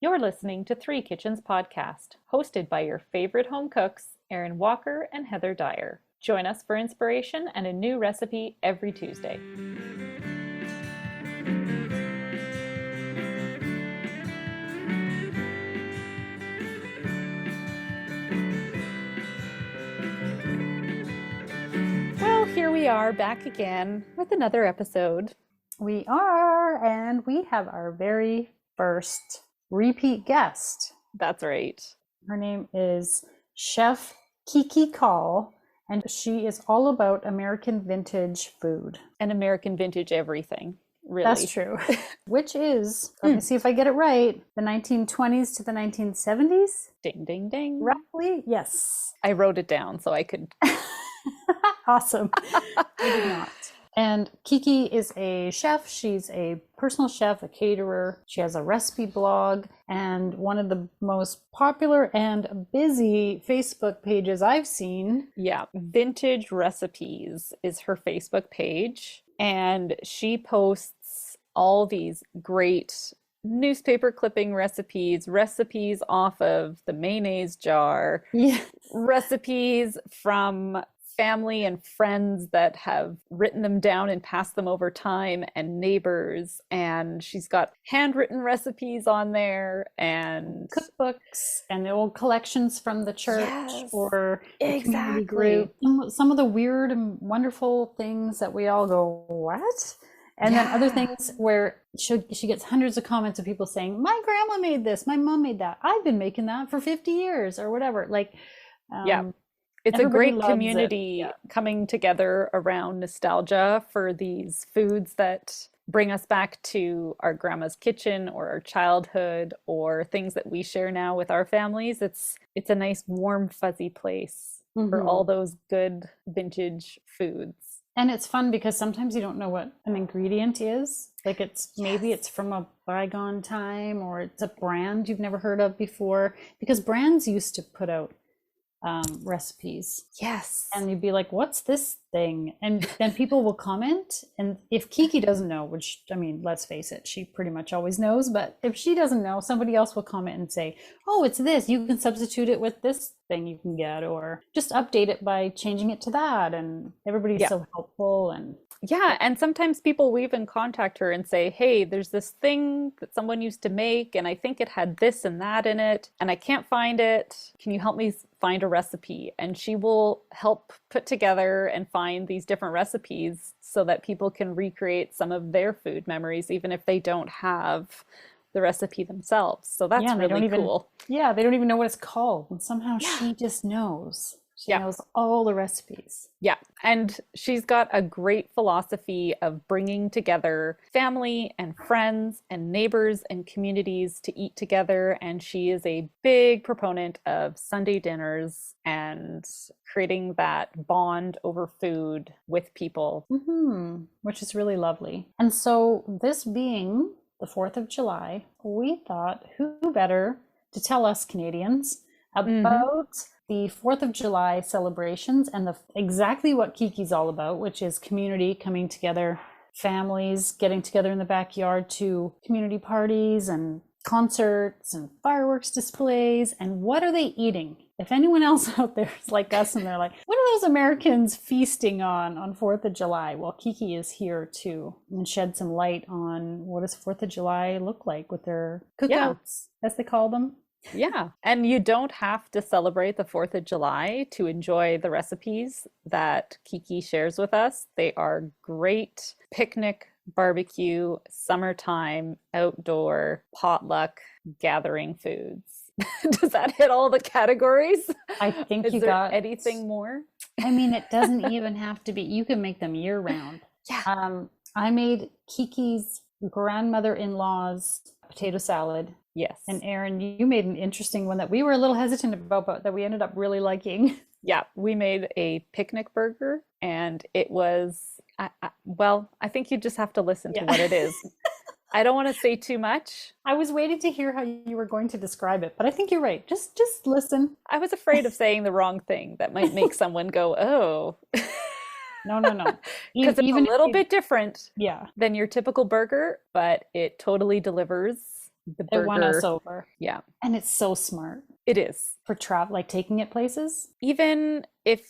You're listening to Three Kitchens Podcast, hosted by your favorite home cooks, Erin Walker and Heather Dyer. Join us for inspiration and a new recipe every Tuesday. Well, here we are back again with another episode. We are, and we have our very first repeat guest. That's right. Her name is Chef Kiki Coll, and she is all about American vintage food. And American vintage everything, really. That's true. Which is, let me see if I get it right, the 1920s to the 1970s? Ding, ding, ding. Roughly? Yes. I wrote it down so I could. Awesome. I did not. And Kiki is a chef. She's a personal chef, a caterer. She has a recipe blog, and one of the most popular and busy Facebook pages I've seen. Yeah, Vintage Recipes is her Facebook page, and she posts all these great newspaper clipping recipes off of the mayonnaise jar, recipes from family and friends that have written them down and passed them over time, and neighbors, and she's got handwritten recipes on there and cookbooks and the old collections from the church or the community Exactly. group. Some of the weird and wonderful things that we all go, what? And then other things where she gets hundreds of comments of people saying, my grandma made this, my mom made that, I've been making that for 50 years or whatever. Like, it's a everybody great loves community coming together around nostalgia for these foods that bring us back to our grandma's kitchen or our childhood or things that we share now with our families. It's a nice, warm, fuzzy place for all those good vintage foods. And it's fun because sometimes you don't know what an ingredient is. Like maybe it's from a bygone time, or it's a brand you've never heard of before, because brands used to put out recipes. Yes. And you'd be like, what's this thing? And then people will comment. And if Kiki doesn't know, which, I mean, let's face it, she pretty much always knows, but if she doesn't know, somebody else will comment and say, oh, it's this, you can substitute it with this thing you can get, or just update it by changing it to that. And everybody's so helpful. And sometimes people will even contact her and say, hey, there's this thing that someone used to make, and I think it had this and that in it, and I can't find it. Can you help me find a recipe? And she will help put together and find these different recipes so that people can recreate some of their food memories, even if they don't have the recipe themselves. So that's really cool. Yeah, they don't even know what it's called. And somehow she just knows. She knows all the recipes. Yeah. And she's got a great philosophy of bringing together family and friends and neighbors and communities to eat together. And she is a big proponent of Sunday dinners and creating that bond over food with people. Which is really lovely. And so this being the 4th of July, we thought, who better to tell us Canadians about the 4th of July celebrations and exactly what Kiki's all about, which is community coming together, families getting together in the backyard to community parties and concerts and fireworks displays. And what are they eating? If anyone else out there is like us and they're like, what are those Americans feasting on 4th of July? Well, Kiki is here to shed some light on what does 4th of July look like with their cookouts, as they call them. Yeah. And you don't have to celebrate the 4th of July to enjoy the recipes that Kiki shares with us. They are great picnic, barbecue, summertime, outdoor, potluck, gathering foods. Does that hit all the categories? I think Is you there got anything more? I mean, it doesn't even have to be. You can make them year round. Yeah. I made Kiki's grandmother-in-law's potato salad. Yes. And Erin, you made an interesting one that we were a little hesitant about, but that we ended up really liking. Yeah, we made a picnic burger, and it was, I think you just have to listen to what it is. I don't want to say too much. I was waiting to hear how you were going to describe it, but I think you're right. Just listen. I was afraid of saying the wrong thing that might make someone go, oh. No. Because it's Even a little bit different yeah. than your typical burger, but it totally delivers the It won us burger. over. Yeah, And it's so smart it is. for travel, like taking it places. Even if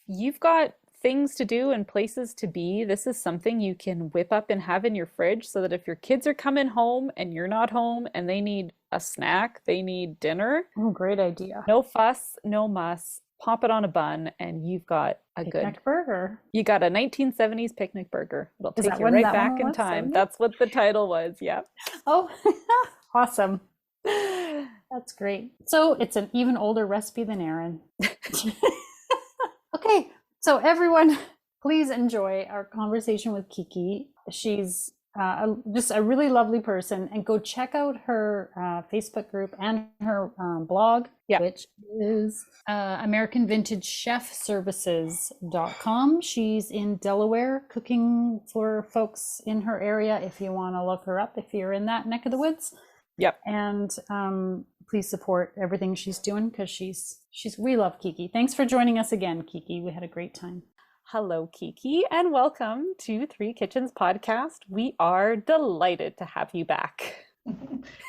you've got things to do and places to be, this is something you can whip up and have in your fridge so that if your kids are coming home and you're not home and they need a snack, they need dinner, Oh, great idea. no fuss, no muss, pop it on a bun and you've got a good, Picnic burger. you got a 1970s picnic burger. It'll Is take that you when right that back one in was, time. 70? That's what the title was. Yeah. Oh, awesome. That's great. So it's an even older recipe than Aaron. Okay, so everyone, please enjoy our conversation with Kiki. She's just a really lovely person, and go check out her Facebook group and her blog, Yeah. which is AmericanVintageChefServices.com. She's in Delaware, cooking for folks in her area if you want to look her up if you're in that neck of the woods. Yep. And please support everything she's doing because we love Kiki. Thanks for joining us again, Kiki. We had a great time. Hello, Kiki, and welcome to Three Kitchens Podcast. We are delighted to have you back.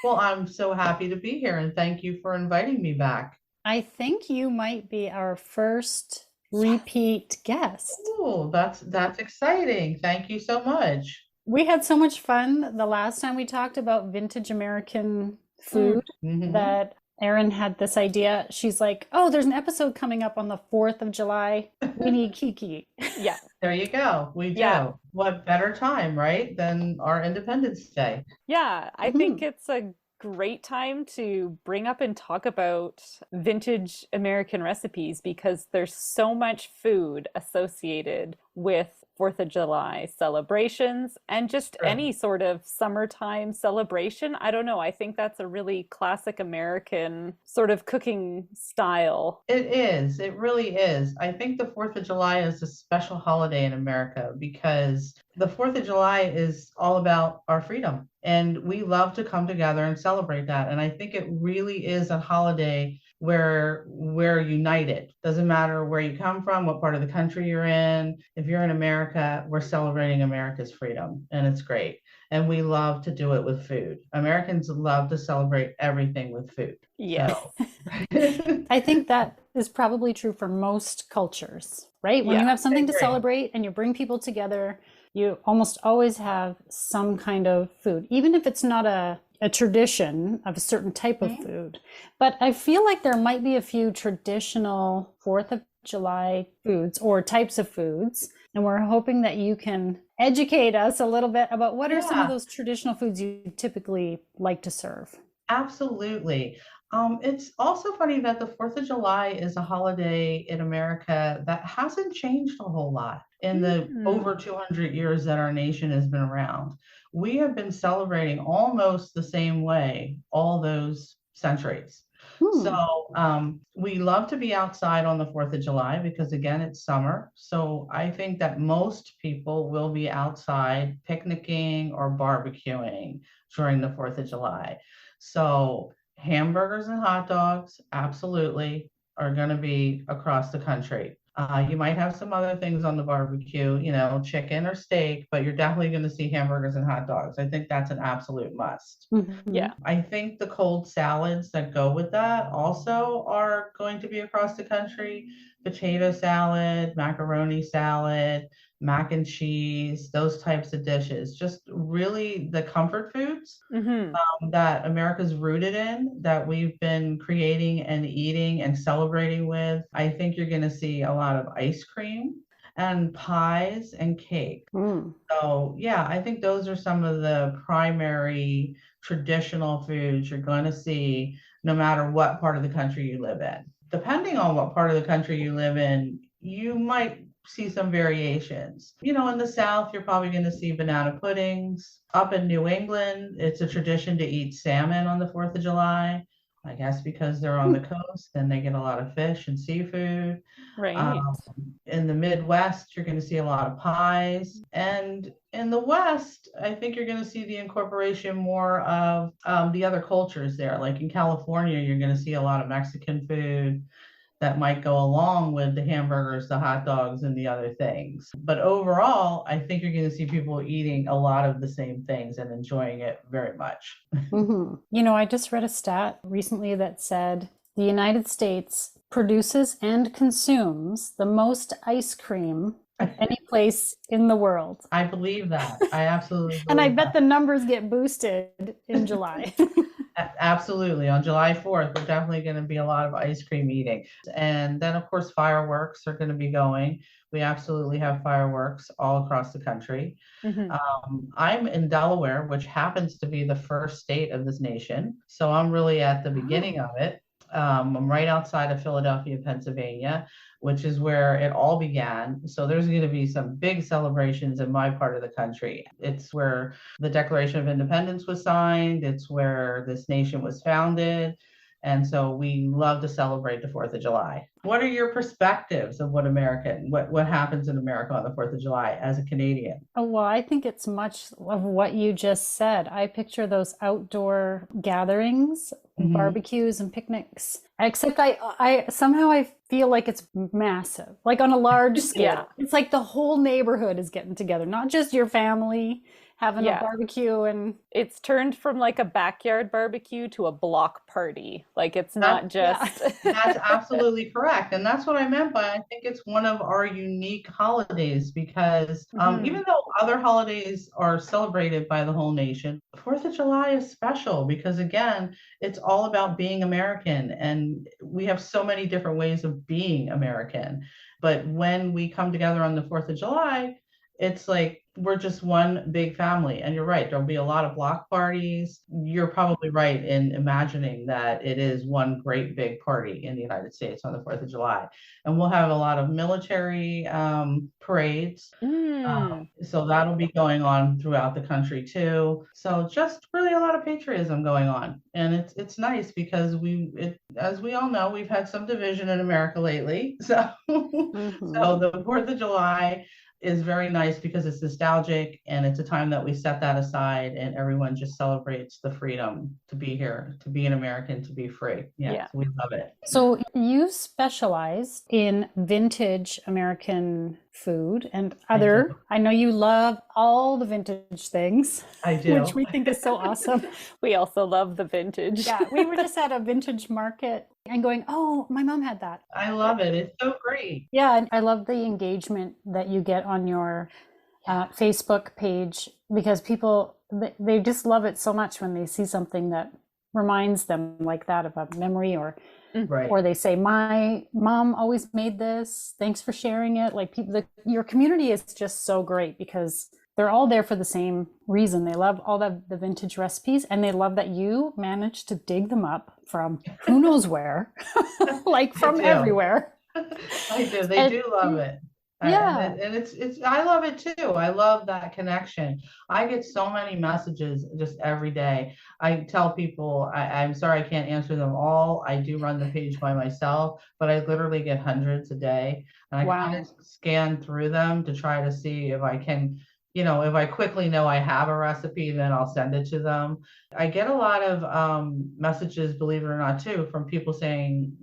Well, I'm so happy to be here and thank you for inviting me back. I think you might be our first repeat guest. Oh, that's exciting. Thank you so much. We had so much fun the last time we talked about vintage American food that Erin had this idea. She's like, oh, there's an episode coming up on the 4th of July. We need Kiki. Yeah. There you go. We do. Yeah. What better time, right, than our Independence Day? Yeah, I think it's a great time to bring up and talk about vintage American recipes because there's so much food associated with 4th of July celebrations and just any sort of summertime celebration. I don't know. I think that's a really classic American sort of cooking style. It is. It really is. I think the 4th of July is a special holiday in America because the 4th of July is all about our freedom. And we love to come together and celebrate that. And I think it really is a holiday where we're united. Doesn't matter where you come from, what part of the country you're in. If you're in America, we're celebrating America's freedom, and it's great. And we love to do it with food. Americans love to celebrate everything with food. Yes. So. I think that is probably true for most cultures, right? When you have something to celebrate and you bring people together, you almost always have some kind of food, even if it's not a tradition of a certain type of food. But I feel like there might be a few traditional 4th of July foods or types of foods. And we're hoping that you can educate us a little bit about what are some of those traditional foods you typically like to serve. Absolutely. It's also funny that the 4th of July is a holiday in America that hasn't changed a whole lot in the over 200 years that our nation has been around. We have been celebrating almost the same way all those centuries. So we love to be outside on the 4th of July because, again, it's summer. So I think that most people will be outside picnicking or barbecuing during the 4th of July. So hamburgers and hot dogs, absolutely, are going to be across the country. You might have some other things on the barbecue, chicken or steak, but you're definitely going to see hamburgers and hot dogs. I think that's an absolute must. Yeah. I think the cold salads that go with that also are going to be across the country. Potato salad, macaroni salad, mac and cheese, those types of dishes. Just really the comfort foods that America's rooted in, that we've been creating and eating and celebrating with. I think you're going to see a lot of ice cream and pies and cake. So yeah, I think those are some of the primary traditional foods you're going to see no matter what part of the country you live in. Depending on what part of the country you live in, you might see some variations. In the South, you're probably going to see banana puddings. Up in New England, it's a tradition to eat salmon on the 4th of July. I guess because they're on the coast and they get a lot of fish and seafood. Right. In the Midwest, you're going to see a lot of pies. And in the West, I think you're going to see the incorporation more of the other cultures there. Like in California, you're going to see a lot of Mexican food. that might go along with the hamburgers, the hot dogs, and the other things. But overall, I think you're going to see people eating a lot of the same things and enjoying it very much. You know, I just read a stat recently that said the United States produces and consumes the most ice cream of any place in the world. I believe that. I absolutely And I believe bet the numbers get boosted in July. Absolutely. On July 4th, we're definitely going to be a lot of ice cream eating. And then, of course, fireworks are going to be going. We absolutely have fireworks all across the country. Mhm. I'm in Delaware, which happens to be the first state of this nation. So I'm really at the beginning of it. I'm right outside of Philadelphia, Pennsylvania, which is where it all began. So there's going to be some big celebrations in my part of the country. It's where the Declaration of Independence was signed, it's where this nation was founded. And so we love to celebrate the 4th of July. What are your perspectives of what happens in America on the 4th of July as a Canadian? Oh, well, I think it's much of what you just said. I picture those outdoor gatherings, Mhm. barbecues and picnics. Except I somehow I feel like it's massive, like on a large scale. Yeah. It's like the whole neighborhood is getting together, not just your family having a Yeah. barbecue and It's turned from like a backyard barbecue to a block party. Like it's That not yeah. just That's absolutely correct. And that's what I meant by I think it's one of our unique holidays because Mhm. even though other holidays are celebrated by the whole nation, 4th of July is special because, again, it's all about being American. And we have so many different ways of being American. But when we come together on the 4th of July, it's like we're just one big family. And you're right, there'll be a lot of block parties. You're probably right in imagining that it is one great big party in the United States on the 4th of July. And we'll have a lot of military parades. Mm. So that'll be going on throughout the country too. So just really a lot of patriotism going on. And it's nice because as we all know, we've had some division in America lately. So Mhm. so the 4th of July is very nice because it's nostalgic and it's a time that we set that aside and everyone just celebrates the freedom to be here, to be an American, to be free. Yes, Yeah. we love it. So you specialize in vintage American food and I do. I know you love all the vintage things, I which do. we think is so awesome. We also love the vintage. Yeah, we were just at a vintage market and going, oh, my mom had that. I love it. It's so great. Yeah, and I love the engagement that you get on your Facebook page because people, they just love it so much when they see something that reminds them like that of a memory Right. or they say, my mom always made this. Thanks for sharing it. Like people, your community is just so great because they're all there for the same reason. They love all the vintage recipes and they love that you managed to dig them up from who knows where, like I from do. everywhere. I do. They And do love it. yeah. And it's I love it too. I love that connection. I get so many messages just every day. I tell people I'm sorry I can't answer them all. I do run the page by myself, but I literally get hundreds a day. And I kind of Wow. scan through them to try to see if I can, if I quickly know I have a recipe, then I'll send it to them. I get a lot of messages, believe it or not, too, from people saying,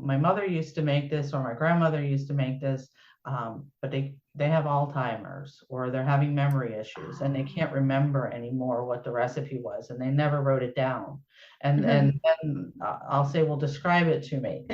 my mother used to make this or my grandmother used to make this, but they have Alzheimer's or they're having memory issues and they can't remember anymore what the recipe was and they never wrote it down. And Mhm. and then I'll say, well, describe it to me.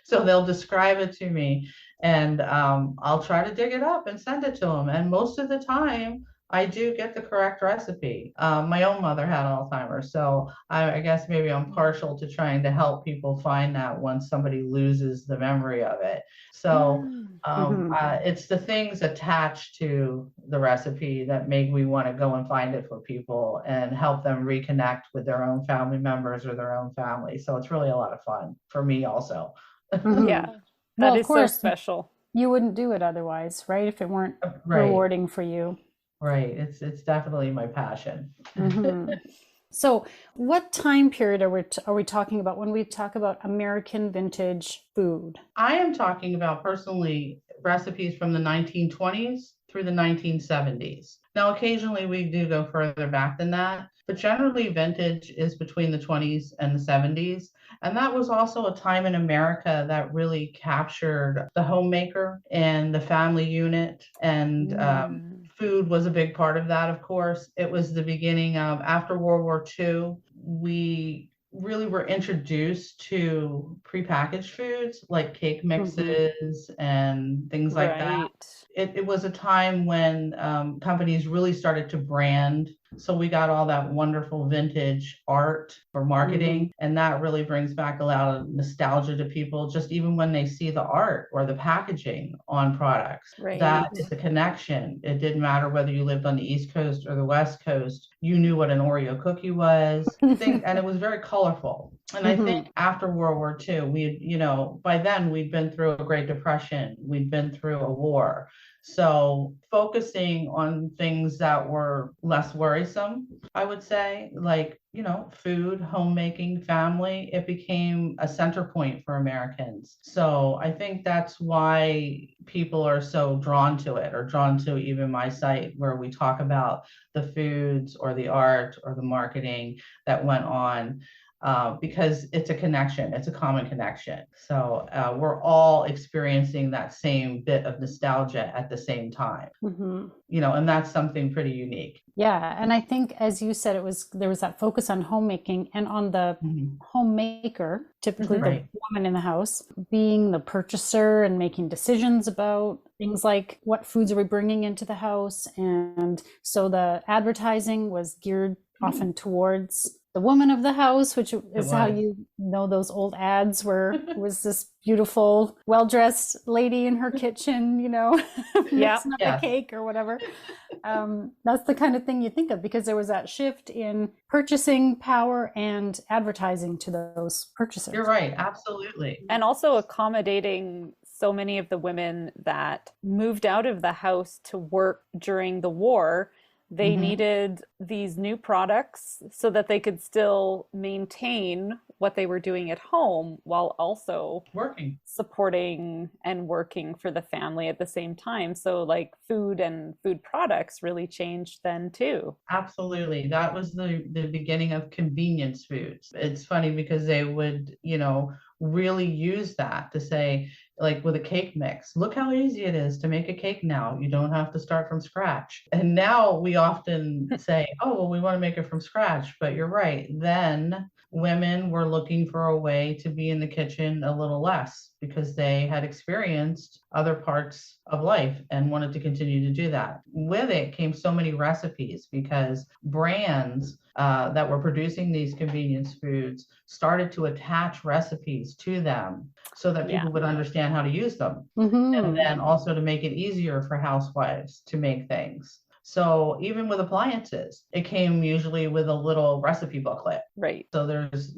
So they'll describe it to me, and I'll try to dig it up and send it to them. And most of the time, I do get the correct recipe. My own mother had Alzheimer's, so I guess maybe I'm partial to trying to help people find that once somebody loses the memory of it. So Mm. Hmm. it's the things attached to the recipe that make me want to go and find it for people and help them reconnect with their own family members or their own family. So it's really a lot of fun for me also. Hmm. Yeah. Well, That of is so course, special. you wouldn't do it otherwise, right? If it weren't Right, rewarding for you. right. It's definitely my passion. Hmm. So, what time period are we talking about when we talk about American vintage food? I am talking about personally recipes from the 1920s through the 1970s. Now, occasionally we do go further back than that, but generally vintage is between the 20s and the 70s. And that was also a time in America that really captured the homemaker and the family unit. And food was a big part of that, of course. It was the beginning of, after World War II, we really were introduced to prepackaged foods like cake mixes and things like that. It was a time when companies really started to brand. So we got all that wonderful vintage art for marketing. And that really brings back a lot of nostalgia to people, just even when they see the art or the packaging on products. That is a connection. It didn't matter whether you lived on the East Coast or the West Coast. You knew what an Oreo cookie was. And it was very colorful. And I think after World War II, by then we'd been through a Great Depression, we'd been through a war. So focusing on things that were less worrisome, I would say, like, food, homemaking, family, it became a center point for Americans. So I think that's why people are so drawn to it, or drawn to even my site where we talk about the foods or the art or the marketing that went on. Because it's a connection, it's a common connection. So we're all experiencing that same bit of nostalgia at the same time, and that's something pretty unique. Yeah, and I think, as you said, there was that focus on homemaking and on the homemaker, typically the woman in the house, being the purchaser and making decisions about things like what foods are we bringing into the house. And so the advertising was geared often towards the woman of the house, which is how those old ads was this beautiful, well-dressed lady in her kitchen, mixing up a cake or whatever. That's the kind of thing you think of, because there was that shift in purchasing power and advertising to those purchasers. You're right, absolutely. And also accommodating so many of the women that moved out of the house to work during the war. They needed these new products so that they could still maintain what they were doing at home while also supporting and working for the family at the same time. So like food and food products really changed then too. Absolutely. That was the beginning of convenience foods. It's funny because they would, really use that to say, like with a cake mix, look how easy it is to make a cake now. You don't have to start from scratch. And now we often say, oh, well, we want to make it from scratch. But you're right. Then women were looking for a way to be in the kitchen a little less because they had experienced other parts of life and wanted to continue to do that. With it came so many recipes because brands that were producing these convenience foods started to attach recipes to them so that people would understand how to use them. And then also to make it easier for housewives to make things. So even with appliances, it came usually with a little recipe booklet. Right. So there's,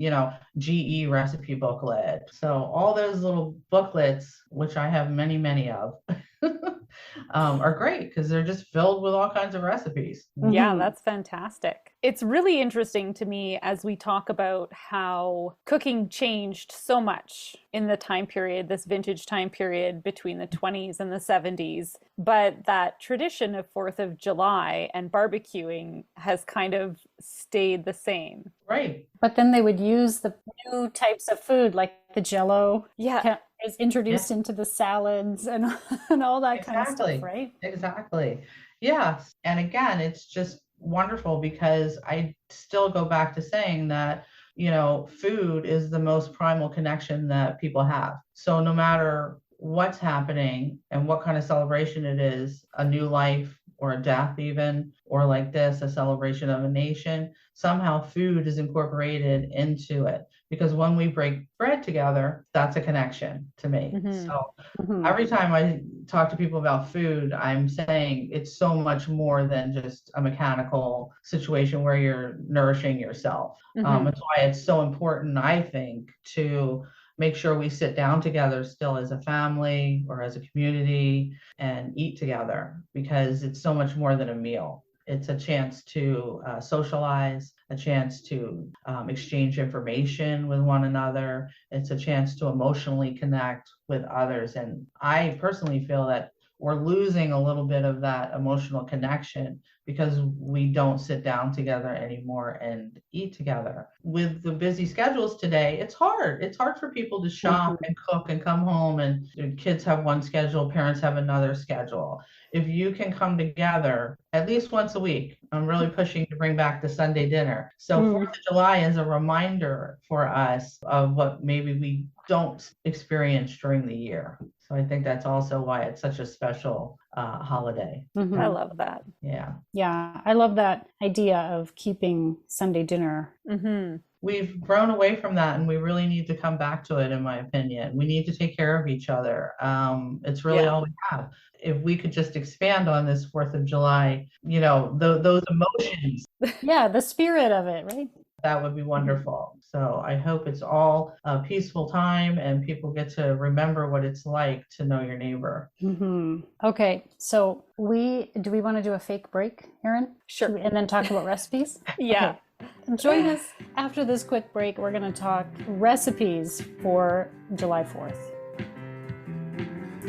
GE recipe booklet. So all those little booklets, which I have many, many of, are great because they're just filled with all kinds of recipes. Yeah, that's fantastic. It's really interesting to me as we talk about how cooking changed so much in the time period, this vintage time period between the 20s and the 70s. But that tradition of 4th of July and barbecuing has kind of stayed the same. Right. But then they would use the new types of food like the Jell-O. Yeah. Is introduced into the salads and all that kind of stuff, right? Exactly. Yes. And again, it's just wonderful because I still go back to saying that, food is the most primal connection that people have. So no matter what's happening and what kind of celebration it is, a new life or a death even, or like this, a celebration of a nation, somehow food is incorporated into it. Because when we break bread together, that's a connection to me. So every time I talk to people about food, I'm saying it's so much more than just a mechanical situation where you're nourishing yourself. That's why it's so important, I think, to make sure we sit down together still as a family or as a community and eat together, because it's so much more than a meal. It's a chance to socialize, a chance to exchange information with one another. It's a chance to emotionally connect with others. And I personally feel that we're losing a little bit of that emotional connection because we don't sit down together anymore and eat together. With the busy schedules today, it's hard. It's hard for people to shop and cook and come home, and kids have one schedule, parents have another schedule. If you can come together at least once a week, I'm really pushing to bring back the Sunday dinner. So 4th of July is a reminder for us of what maybe we don't experience during the year. So I think that's also why it's such a special holiday. I love that. Yeah. Yeah, I love that idea of keeping Sunday dinner. We've grown away from that, and we really need to come back to it, in my opinion. We need to take care of each other. It's really all we have. If we could just expand on this 4th of July, those emotions. Yeah, the spirit of it, right? That would be wonderful. So I hope it's all a peaceful time and people get to remember what it's like to know your neighbor. Okay, so do we want to do a fake break, Erin? Sure. And then talk about recipes? Yeah. Okay. Join us after this quick break. We're going to talk recipes for July 4th.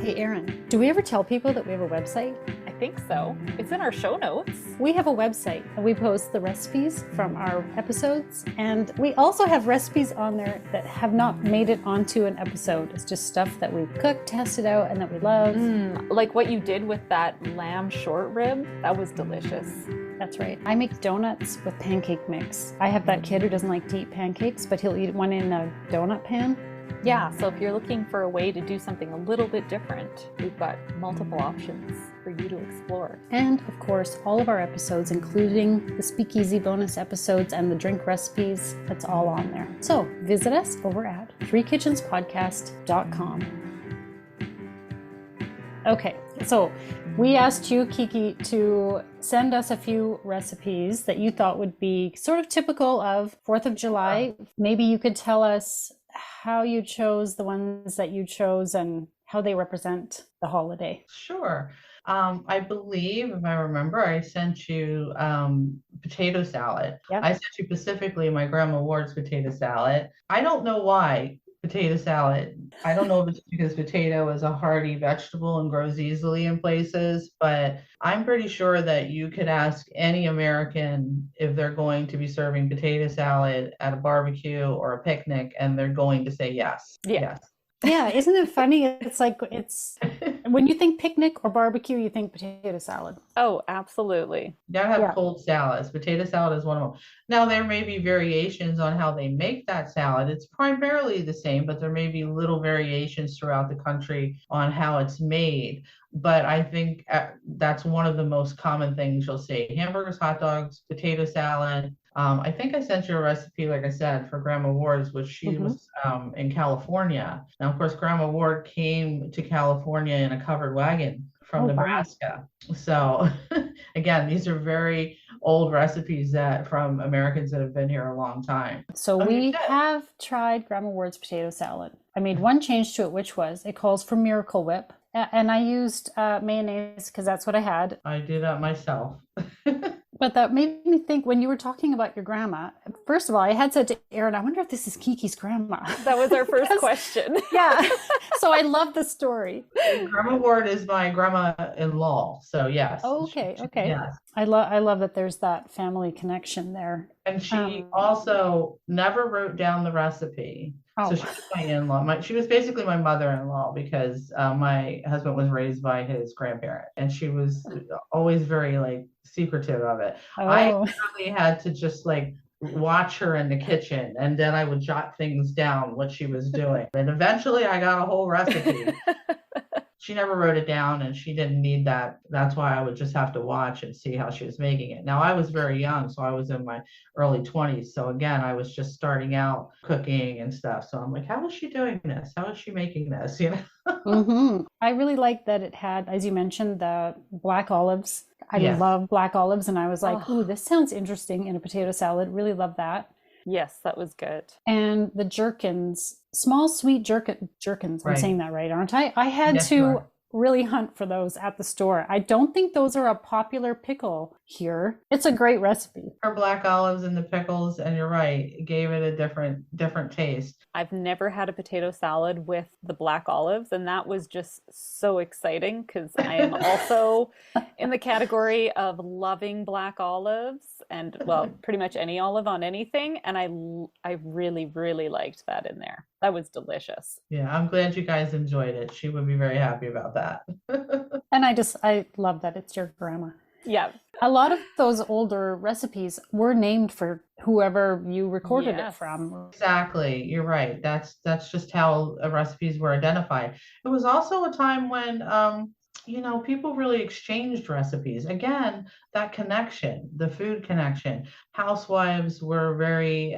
Hey, Erin, do we ever tell people that we have a website? I think so. It's in our show notes. We have a website and we post the recipes from our episodes, and we also have recipes on there that have not made it onto an episode. It's just stuff that we've cooked, tested out, and that we love. Like what you did with that lamb short rib. That was delicious. That's right. I make donuts with pancake mix. I have that kid who doesn't like to eat pancakes, but he'll eat one in a donut pan. Yeah, so if you're looking for a way to do something a little bit different, we've got multiple options for you to explore. And of course, all of our episodes, including the Speakeasy bonus episodes and the drink recipes, that's all on there. So visit us over at threekitchenspodcast.com. Okay, so we asked you, Kiki, to send us a few recipes that you thought would be sort of typical of 4th of July. Maybe you could tell us how you chose the ones that you chose and how they represent the holiday. Sure. I believe, if I remember, I sent you potato salad. Yep. I sent you specifically my Grandma Ward's potato salad. I don't know why potato salad. I don't know if it's because potato is a hardy vegetable and grows easily in places, but I'm pretty sure that you could ask any American if they're going to be serving potato salad at a barbecue or a picnic, and they're going to say yes. Yes. Yeah, isn't it funny? It's like, when you think picnic or barbecue, you think potato salad. Oh, absolutely. You gotta have cold salads. Potato salad is one of them. Now, there may be variations on how they make that salad. It's primarily the same, but there may be little variations throughout the country on how it's made. But I think that's one of the most common things you'll see. Hamburgers, hot dogs, potato salad. I think I sent you a recipe, like I said, for Grandma Ward's, which she was in California. Now, of course, Grandma Ward came to California in a covered wagon from Nebraska. Wow. So again, these are very old recipes from Americans that have been here a long time. So we have tried Grandma Ward's potato salad. I made one change to it, which was it calls for Miracle Whip. And I used mayonnaise because that's what I had. I do that myself. But that made me think, when you were talking about your grandma, first of all, I had said to Erin, I wonder if this is Kiki's grandma. That was our first question. Yeah. So I love the story. Grandma Ward is my grandma-in-law. So yes. Okay. Yes. I love that there's that family connection there. And she also never wrote down the recipe. So she was my in-law. She was basically my mother-in-law because my husband was raised by his grandparent, and she was always very secretive of it. I really had to just watch her in the kitchen, and then I would jot things down what she was doing. And eventually I got a whole recipe. She never wrote it down, and she didn't need that. That's why I would just have to watch and see how she was making it. Now, I was very young, so I was in my early 20s. So again, I was just starting out cooking and stuff. So I'm like, how is she doing this? How is she making this? I really like that it had, as you mentioned, the black olives. I love black olives, and I was like, ooh, this sounds interesting in a potato salad. Really love that. Yes, that was good. And the gherkins, small sweet gherkins. I'm saying that right, aren't I? I had really hunt for those at the store. I don't think those are a popular pickle here. It's a great recipe. Her black olives and the pickles, and you're right, it gave it a different taste. I've never had a potato salad with the black olives, and that was just so exciting because I am also in the category of loving black olives and, well, pretty much any olive on anything. And I really, really liked that in there. That was delicious. Yeah, I'm glad you guys enjoyed it. She would be very happy about that. And I love that it's your grandma. Yeah. A lot of those older recipes were named for whoever you recorded it from. Exactly. You're right. That's just how recipes were identified. It was also a time when people really exchanged recipes. Again, that connection, the food connection. Housewives were very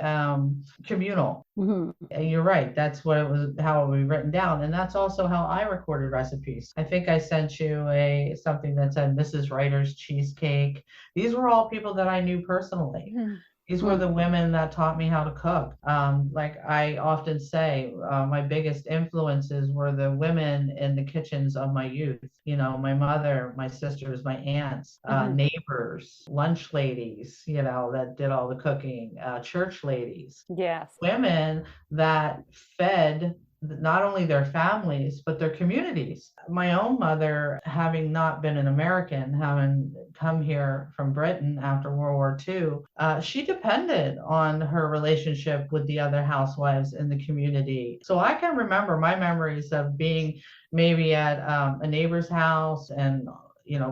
communal. Mm-hmm. And you're right. That's what it was, how it was written down. And that's also how I recorded recipes. I think I sent you something that said Mrs. Writer's cheesecake. These were all people that I knew personally. Mm-hmm. These were the women that taught me how to cook. Like I often say, my biggest influences were the women in the kitchens of my youth. My mother, my sisters, my aunts, neighbors, lunch ladies, that did all the cooking, church ladies. Yes. Women that fed not only their families, but their communities. My own mother, having not been an American, having come here from Britain after World War II, she depended on her relationship with the other housewives in the community. So I can remember my memories of being maybe at a neighbor's house and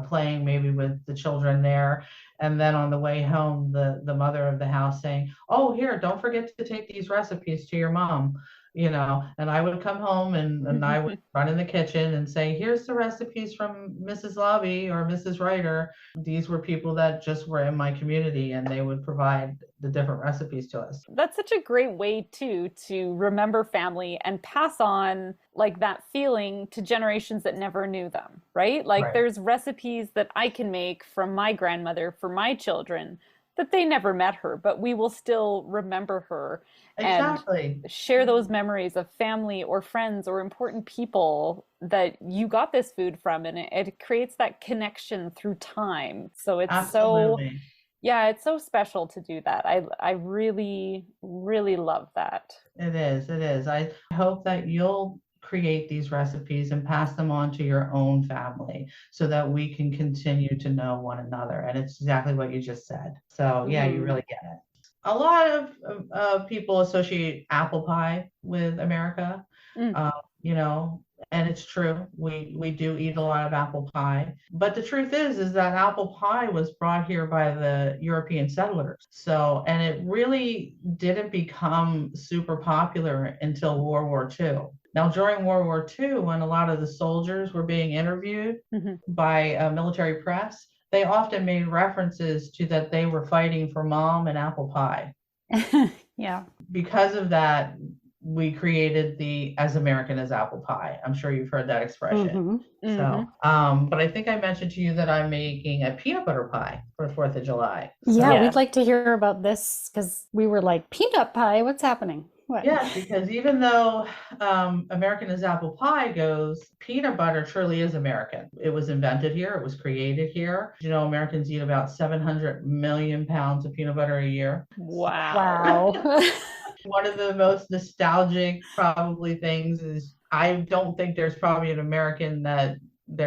playing maybe with the children there. And then on the way home, the mother of the house saying, "Oh, here, don't forget to take these recipes to your mom." And I would come home and I would run in the kitchen and say, "Here's the recipes from Mrs. Lobby or Mrs. Writer." These were people that just were in my community and they would provide the different recipes to us. That's such a great way to remember family and pass on like that feeling to generations that never knew them, right? Like Right. there's recipes that I can make from my grandmother for my children that they never met her, but we will still remember her Exactly. and share those memories of family or friends or important people that you got this food from. And it creates that connection through time. So it's Absolutely. it's so special to do that. I really, really love that. It is. It is. I hope that you'll create these recipes and pass them on to your own family so that we can continue to know one another. And it's exactly what you just said. So yeah, you really get it. A lot of people associate apple pie with America, and it's true. We do eat a lot of apple pie. But the truth is that apple pie was brought here by the European settlers. So, and it really didn't become super popular until World War II. Now, during World War II, when a lot of the soldiers were being interviewed by military press, they often made references to that they were fighting for mom and apple pie. Yeah. Because of that, we created the as American as apple pie. I'm sure you've heard that expression. So, but I think I mentioned to you that I'm making a peanut butter pie for 4th of July. Yeah, we'd like to hear about this because we were like, peanut pie, what's happening? What? Yes, because even though American as apple pie goes, peanut butter truly is American. It was invented here. It was created here. Americans eat about 700 million pounds of peanut butter a year. Wow. One of the most nostalgic probably things is I don't think there's probably an American that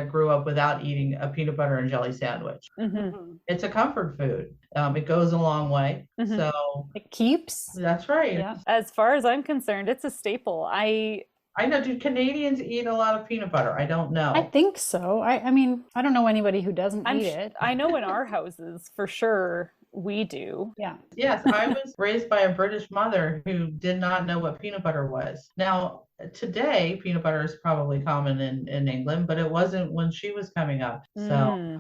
grew up without eating a peanut butter and jelly sandwich. It's a comfort food. It goes a long way. So it keeps. That's right. Yeah. As far as I'm concerned, it's a staple. I know. Do Canadians eat a lot of peanut butter? I don't know. I think so. I mean, I don't know anybody who doesn't eat it. I know in our houses for sure we do. Yeah. Yes, I was raised by a British mother who did not know what peanut butter was. Now, today, peanut butter is probably common in England, but it wasn't when she was coming up. So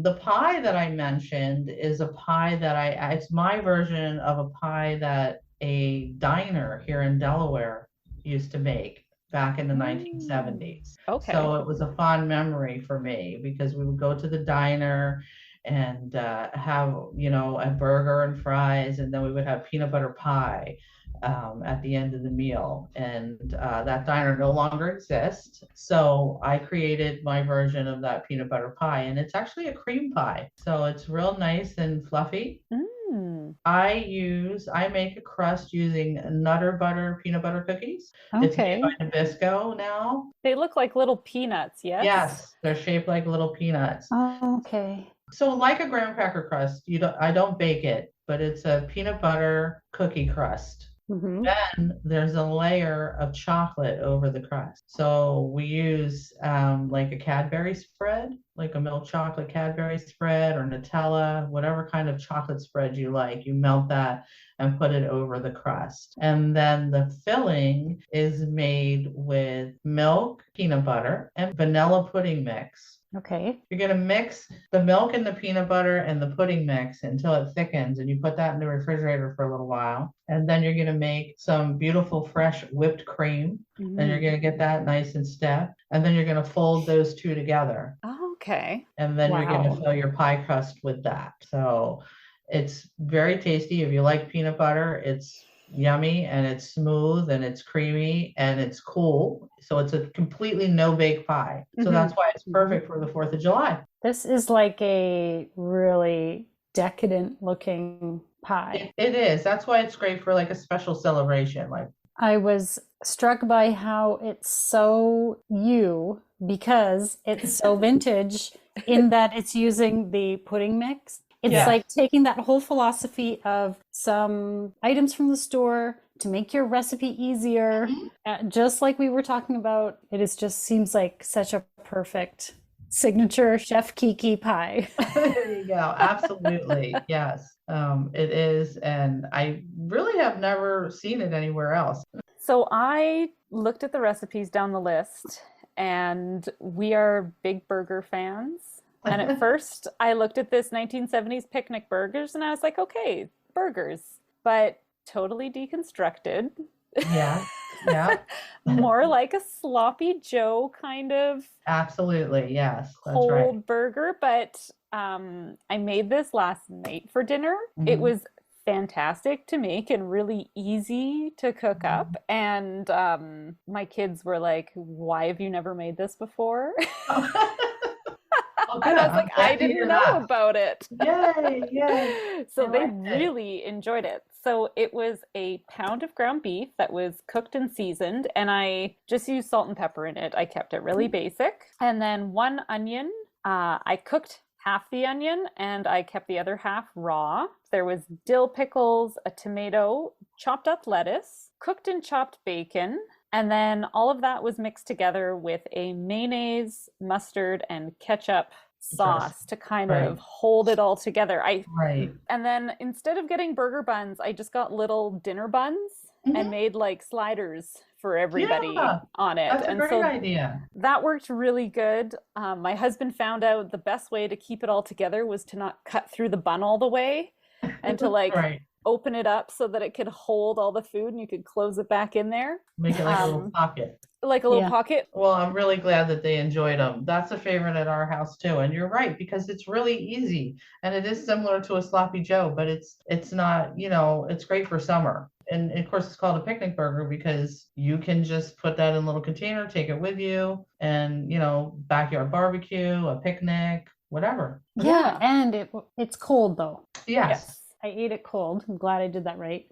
the pie that I mentioned is a pie that it's my version of a pie that a diner here in Delaware used to make back in the 1970s. Okay. So it was a fond memory for me because we would go to the diner and have a burger and fries, and then we would have peanut butter pie at the end of the meal. And that diner no longer exists. So I created my version of that peanut butter pie, and it's actually a cream pie. So it's real nice and fluffy. Mm. I make a crust using Nutter Butter peanut butter cookies. It's made Okay. by Nabisco now. They look like little peanuts, yes? Yes, they're shaped like little peanuts. Okay. So like a graham cracker crust, I don't bake it, but it's a peanut butter cookie crust. Mm-hmm. Then there's a layer of chocolate over the crust. So we use like a Cadbury spread, like a milk chocolate Cadbury spread or Nutella, whatever kind of chocolate spread you like. You melt that and put it over the crust. And then the filling is made with milk, peanut butter, and vanilla pudding mix. Okay. You're going to mix the milk and the peanut butter and the pudding mix until it thickens, and you put that in the refrigerator for a little while. And then you're going to make some beautiful fresh whipped cream. Then you're Mm. going to get that nice and stiff. And then you're going to fold those two together. Okay. And then you're going to Wow. fill your pie crust with that. So it's very tasty. If you like peanut butter, it's yummy and it's smooth and it's creamy and it's cool. So it's a completely no bake pie. So that's why it's perfect for the 4th of July. This is like a really decadent looking pie. It is. That's why it's great for like a special celebration. Like I was struck by how it's so you because it's so vintage in that it's using the pudding mix. It's Yeah. like taking that whole philosophy of some items from the store to make your recipe easier. Just like we were talking about, just seems like such a perfect signature Chef Kiki pie. there you go. Absolutely. Yes. It is. And I really have never seen it anywhere else. So I looked at the recipes down the list, and we are big burger fans. And at first, I looked at this 1970s picnic burgers, and I was like, okay, burgers, but totally deconstructed. Yeah. Yeah. More like a sloppy Joe kind of Absolutely. Yes. That's cold right. burger. But I made this last night for dinner. It Mhm. was fantastic to make and really easy to cook up. And my kids were like, why have you never made this before? Oh, And good. I was I'm like, glad I to hear didn't know that. about it. Yay. Yay. So I they like it. really enjoyed it. So it was a pound of ground beef that was cooked and seasoned, and I just used salt and pepper in it. I kept it really basic. And then 1 onion. I cooked half the onion and I kept the other half raw. There was dill pickles, a tomato, chopped up lettuce, cooked and chopped bacon, and then all of that was mixed together with a mayonnaise, mustard, and ketchup sauce to kind Right. of hold it all together. Right. And then instead of getting burger buns, I just got little dinner buns and made like sliders for everybody Yeah. on it. That's a And great so idea. that worked really good. My husband found out the best way to keep it all together was to not cut through the bun all the way and to like Right. open it up so that it could hold all the food and you could close it back in there. Make it like a little pocket. Like a little Yeah. pocket. Well, I'm really glad that they enjoyed them. That's a favorite at our house too. And you're right, because it's really easy and it is similar to a sloppy Joe, but it's not, it's great for summer. And of course it's called a picnic burger because you can just put that in a little container, take it with you, and backyard barbecue, a picnic, whatever. Yeah, and it's cold though. Yes. I ate it cold. I'm glad I did that right.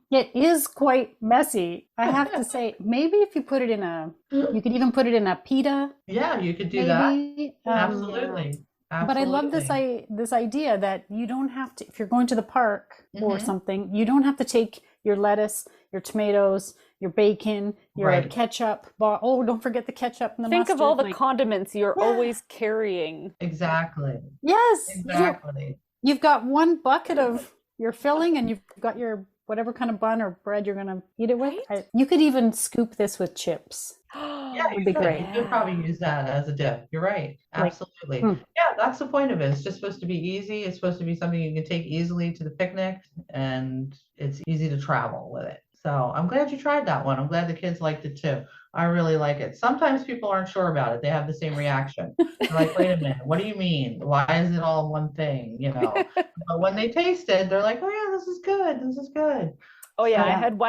It is quite messy. I have to say, maybe if you put it you could even put it in a pita. Yeah, you could do that. Maybe. Absolutely. But I love this Absolutely. this idea that you don't have to, if you're going to the park or Mhm. something, you don't have to take your lettuce, your tomatoes, your bacon, your Right. ketchup. Don't forget the ketchup and the Think of all the mustard. condiments you're Yeah. always carrying. Exactly. Yes, Exactly. you've got one bucket of your filling and you've got your whatever kind of bun or bread you're going to eat it with. Right? You could even scoop this with chips. Yeah, Would be great. You could probably use that as a dip. You're right. Absolutely. Yeah, that's the point of it. It's just supposed to be easy. It's supposed to be something you can take easily to the picnic, and it's easy to travel with it. So I'm glad you tried that one. I'm glad the kids liked it too. I really like it. Sometimes people aren't sure about it. They have the same reaction. They're like, wait a minute, what do you mean? Why is it all one thing? But when they taste it, they're like, oh yeah, this is good. This is good. Oh yeah, I So, Yeah. had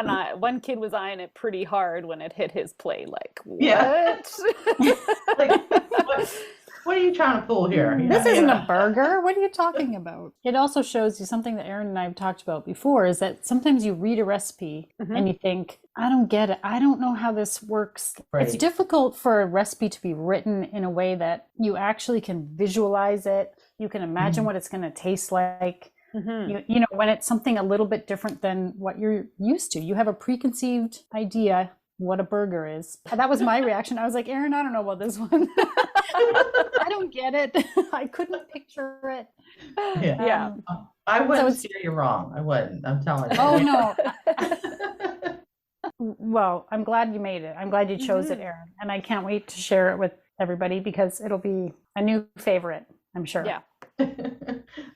one kid was eyeing it pretty hard when it hit his plate. Like, yeah, what? like what are you trying to pull here? This You isn't a know. burger. What are you talking about? It also shows you something that Erin and I have talked about before is that sometimes you read a recipe Mhm. and you think, I don't get it. I don't know how this works. It's Right. difficult for a recipe to be written in a way that you actually can visualize it. You can imagine Mhm. what it's going to taste like. Mhm. You know, when it's something a little bit different than what you're used to, you have a preconceived idea what a burger is. That was my reaction. I was like, Erin, I don't know about this one. I don't get it. I couldn't picture it. Yeah. Yeah. I So wouldn't it's, steer you wrong. I wouldn't. I'm telling you. oh no. Well, I'm glad you made it. I'm glad you chose it, Mhm. Erin. And I can't wait to share it with everybody because it'll be a new favorite, I'm sure. Yeah.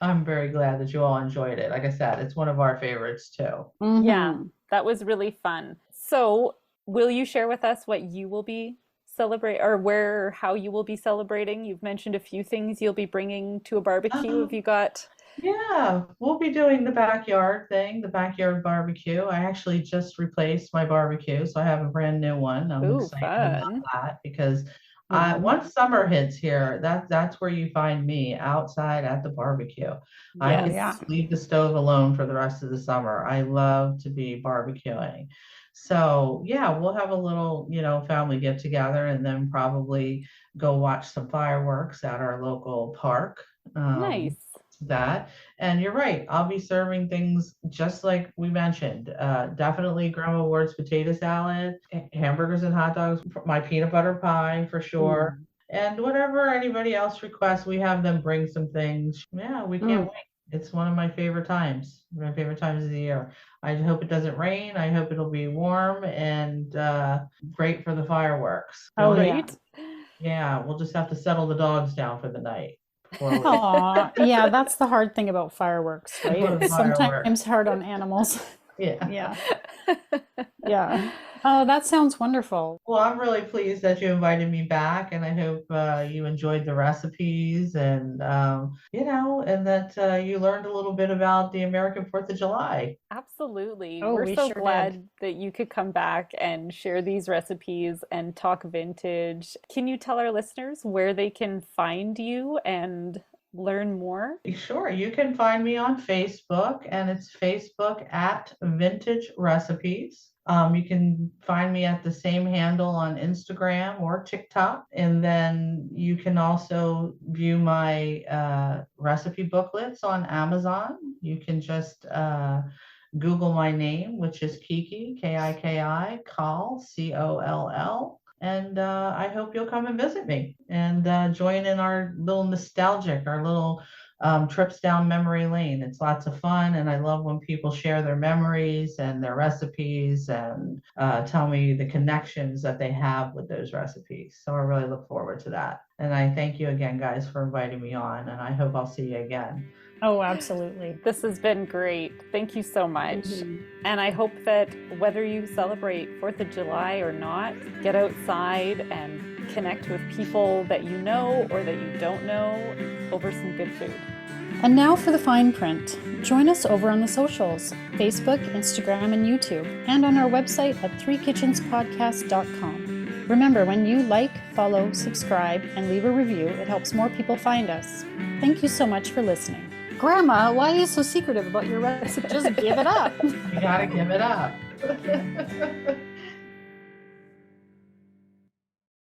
I'm very glad that you all enjoyed it. Like I said, it's one of our favorites too. Yeah. Mm-hmm. That was really fun. So, will you share with us what you will be celebrate or where or how you will be celebrating? You've mentioned a few things you'll be bringing to a barbecue. Have Um, you got? yeah, we'll be doing the backyard thing, the backyard barbecue. I actually just replaced my barbecue, so I have a brand new one. I'm Ooh, excited about fun. that because Mm-hmm. once summer hits here, that's where you find me outside at the barbecue. I Oh, could yeah. Yes. leave the stove alone for the rest of the summer. I love to be barbecuing. So yeah, we'll have a little, family get together and then probably go watch some fireworks at our local park. Um, Nice. that. And you're right, I'll be serving things just like we mentioned. Definitely Grandma Ward's potato salad, hamburgers and hot dogs, my peanut butter pie for sure. Mm. And whatever anybody else requests, we have them bring some things. Yeah, we can't Mm. wait. It's one of my favorite times of the year. I hope it doesn't rain. I hope it'll be warm and great for the fireworks. The Oh, only, yeah. Right? yeah, we'll just have to settle the dogs down for the night before we Aw, yeah, that's the hard thing about fireworks, right? for the It's fireworks. sometimes hard on animals. Yeah. Yeah, yeah. Oh, that sounds wonderful. Well, I'm really pleased that you invited me back, and I hope you enjoyed the recipes and and that you learned a little bit about the American Fourth of July. Absolutely. Oh, We're we so sure did. glad that you could come back and share these recipes and talk vintage. Can you tell our listeners where they can find you and learn more? Sure, you can find me on Facebook, and it's Facebook at Vintage Recipes. You can find me at the same handle on Instagram or TikTok, and then you can also view my recipe booklets on Amazon. You can just Google my name, which is Kiki, Kiki, Coll, Coll. And I hope you'll come and visit me and join in our little nostalgic, our little trips down memory lane. It's lots of fun, and I love when people share their memories and their recipes and tell me the connections that they have with those recipes. So I really look forward to that. And I thank you again, guys, for inviting me on, and I hope I'll see you again. Oh, absolutely. This has been great. Thank you so much. Mhm. And I hope that whether you celebrate 4th of July or not, get outside and connect with people that you know or that you don't know over some good food. And now for the fine print. Join us over on the socials, Facebook, Instagram, and YouTube, and on our website at threekitchenspodcast.com. Remember, when you like, follow, subscribe, and leave a review, it helps more people find us. Thank you so much for listening. Grandma, why are you so secretive about your recipe? Just give it up. You got to give it up.